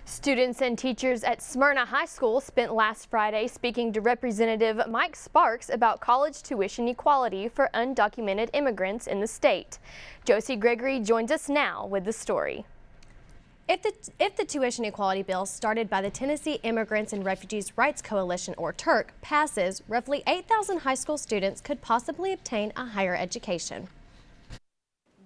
Students and teachers at Smyrna High School spent last Friday speaking to Representative Mike Sparks about college tuition equality for undocumented immigrants in the state. Josie Gregory joins us now with the story. If the tuition equality bill started by the Tennessee Immigrants and Refugees Rights Coalition, or TIRC, passes, roughly 8,000 high school students could possibly obtain a higher education.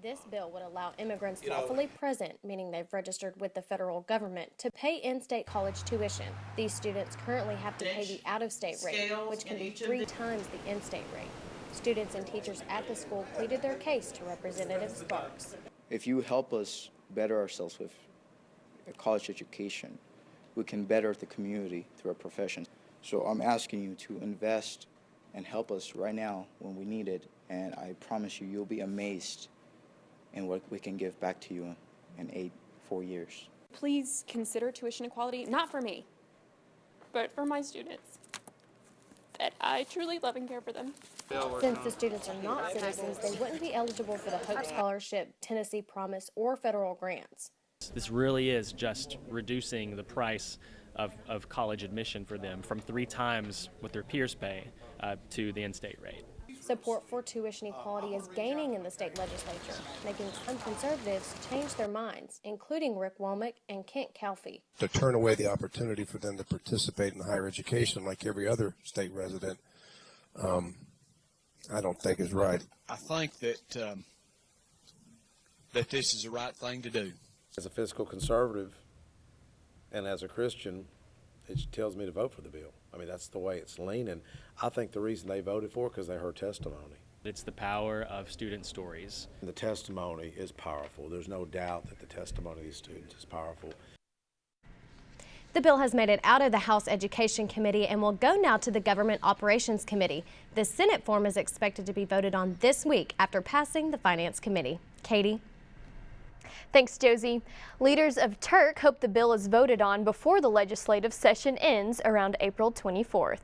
This bill would allow immigrants lawfully present, meaning they've registered with the federal government, to pay in-state college tuition. These students currently have to pay the out-of-state rate, which can be 3 times the in-state rate. Students and teachers at the school pleaded their case to Representative Sparks. If you help us better ourselves with a college education, we can better the community through our profession. So I'm asking you to invest and help us right now when we need it, and I promise you, you'll be amazed in what we can give back to you in 4 years. Please consider tuition equality, not for me, but for my students, that I truly love and care for them. Since the students are not citizens, they wouldn't be eligible for the Hope Scholarship, Tennessee Promise, or federal grants. This really is just reducing the price of college admission for them from 3 times what their peers pay to the in-state rate. Support for tuition equality is gaining in the state legislature, making some conservatives change their minds, including Rick Womack and Kent Calfee. To turn away the opportunity for them to participate in higher education like every other state resident, I don't think is right. I think that that this is the right thing to do. As a fiscal conservative and as a Christian, it tells me to vote for the bill. I mean, that's the way it's leaning. I think the reason they voted for it because they heard testimony. It's the power of student stories. The testimony is powerful. There's no doubt that the testimony of these students is powerful. The bill has made it out of the House Education Committee and will go now to the Government Operations Committee. The Senate form is expected to be voted on this week after passing the Finance Committee. Katie? Thanks, Josie. Leaders of TIRC hope the bill is voted on before the legislative session ends around April 24th.